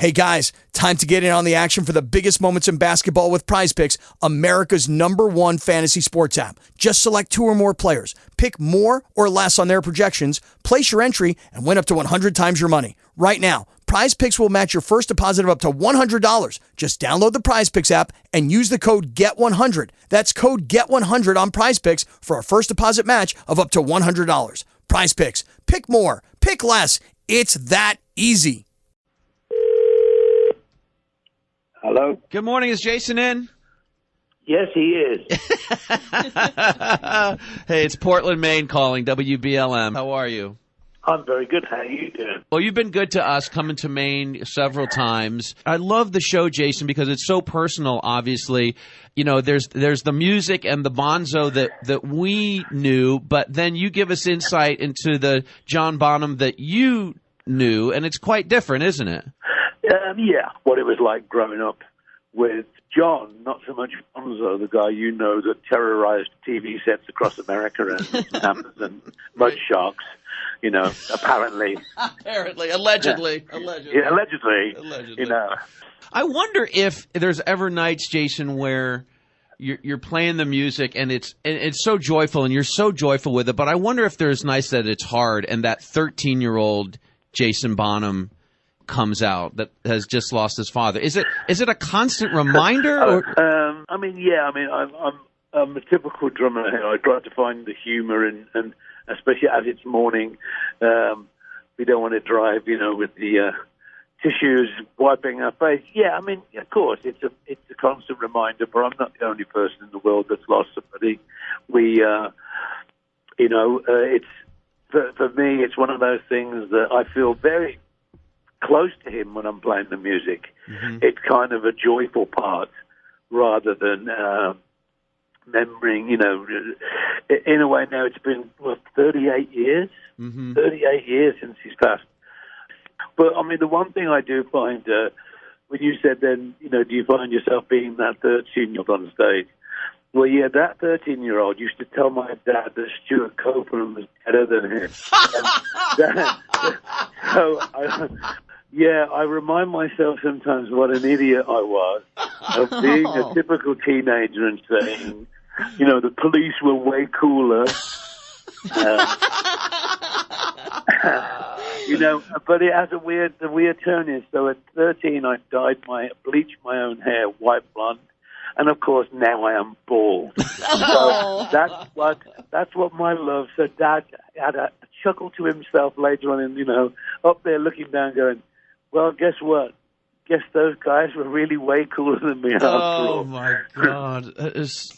Hey guys, time to get in on the action for the biggest moments in basketball with Prize Picks, America's #1 fantasy sports app. Just select 2 or more players, pick more or less on their projections, place your entry, and win up to 100 times your money. Right now, Prize Picks will match your first deposit of up to $100. Just download the Prize Picks app and use the code GET100. That's code GET100 on Prize Picks for a first deposit match of up to $100. Prize Picks. Pick more. Pick less. It's that easy. Hello? Good morning. Is Jason in? Yes, he is. Hey, it's Portland, Maine calling, WBLM. How are you? I'm very good. How are you doing? Well, you've been good to us coming to Maine several times. I love the show, Jason, because it's so personal, obviously. You know, there's the music and the Bonzo that we knew, but then you give us insight into the John Bonham that you knew, and it's quite different, isn't it? Yeah, what it was like growing up with John, not so much Bonzo, the guy you know that terrorized TV sets across America and Amazon, mud sharks, you know, apparently. Allegedly. Yeah, allegedly. You know. I wonder if there's ever nights, Jason, where you're playing the music and it's so joyful and you're so joyful with it, but I wonder if there's nights that it's hard and that 13-year-old Jason Bonham comes out that has just lost his father. Is it a constant reminder? I'm a typical drummer. I try to find the humor and especially as it's morning, we don't want to drive, with the tissues wiping our face. Yeah, I mean, of course, it's a constant reminder. But I'm not the only person in the world that's lost somebody. It's for me, it's one of those things that I feel very close to him when I'm playing the music. Mm-hmm. It's kind of a joyful part rather than remembering, in a way now it's been, 38 years? Mm-hmm. 38 years since he's passed. But, I mean, the one thing I do find, when you said then, do you find yourself being that 13-year-old on stage? Well, yeah, that 13-year-old used to tell my dad that Stuart Copeland was better than him. I remind myself sometimes what an idiot I was of being a typical teenager and saying, the police were way cooler. But it has a weird turn is. So at 13, I bleached my own hair white blonde. And of course, now I am bald. So that's what my love. So Dad had a chuckle to himself later on, and up there looking down, going, "Well, guess what? Guess those guys were really way cooler than me." Oh my God!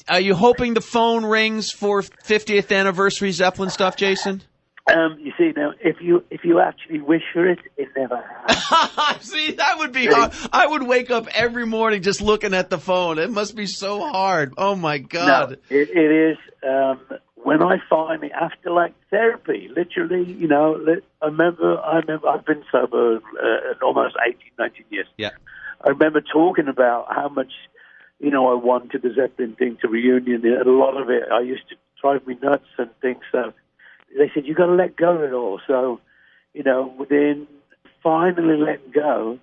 Are you hoping the phone rings for 50th anniversary Zeppelin stuff, Jason? You see, now, if you actually wish for it, it never happens. See, that would be hard. I would wake up every morning just looking at the phone. It must be so hard. Oh, my God. No, it is. When I finally, after, therapy, literally, I remember I've been sober almost 18, 19 years. Yeah. I remember talking about how much, I wanted the Zeppelin thing to reunion. And a lot of it, I used to drive me nuts and things, so they said, you got to let go of it all. So, within finally letting go,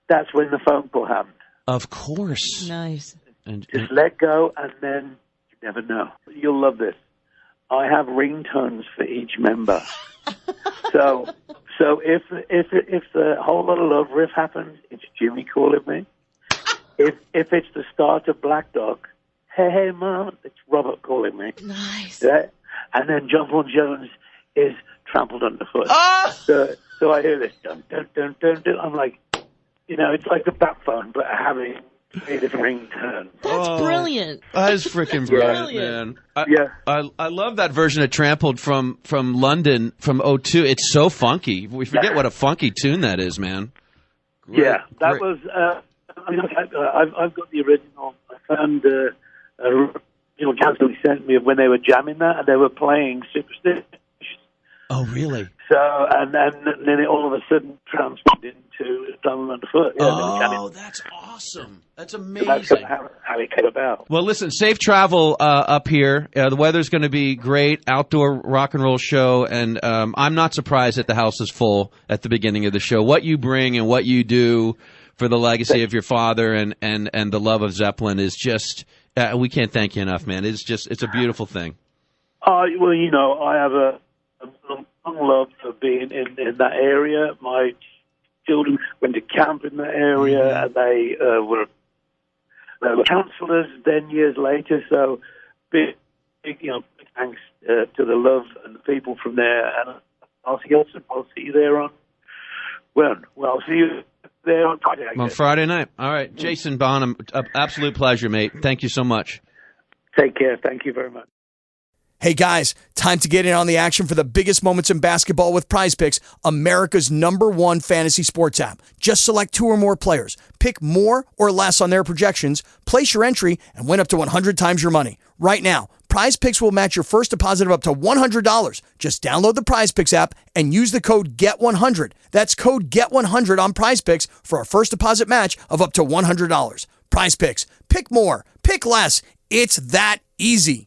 that's when the phone call happened. Of course. Nice. Just let go, and then you never know. You'll love this. I have ringtones for each member. so if the Whole Lotta Love riff happens, it's Jimmy calling me. If it's the start of Black Dog, hey, Mom, it's Robert calling me. Nice. Yeah? And then John Paul Jones is trampled underfoot. Oh! So I hear this, dun, dun, dun, dun, dun. I'm like, it's like the bat phone, but having a different ringtone. That's brilliant. That is freaking brilliant, man. I love that version of Trampled from London from '02. It's so funky. We forget what a funky tune that is, man. Great, that was, I've got the original. I found Council sent me of when they were jamming that, and they were playing Superstition. Oh, really? So, and then it all of a sudden transferred into Diamond Underfoot. Yeah, Oh, that's awesome. That's amazing. That's how it came about. Well, listen, safe travel up here. The weather's going to be great, outdoor rock and roll show, and I'm not surprised that the house is full at the beginning of the show. What you bring and what you do for the legacy of your father and the love of Zeppelin is just, we can't thank you enough, man. It's a beautiful thing. Well, I have a long love for being in that area. My children went to camp in that area, and they were counselors then years later. So big thanks to the love and the people from there. And I'll see you there on I'll see you there on Friday. On Friday night. All right, Jason Bonham, absolute pleasure, mate. Thank you so much. Take care. Thank you very much. Hey guys, time to get in on the action for the biggest moments in basketball with Prize Picks, America's #1 fantasy sports app. Just select 2 or more players, pick more or less on their projections, place your entry, and win up to 100 times your money. Right now, Prize Picks will match your first deposit of up to $100. Just download the Prize Picks app and use the code GET100. That's code GET100 on Prize Picks for a first deposit match of up to $100. Prize Picks. Pick more. Pick less. It's that easy.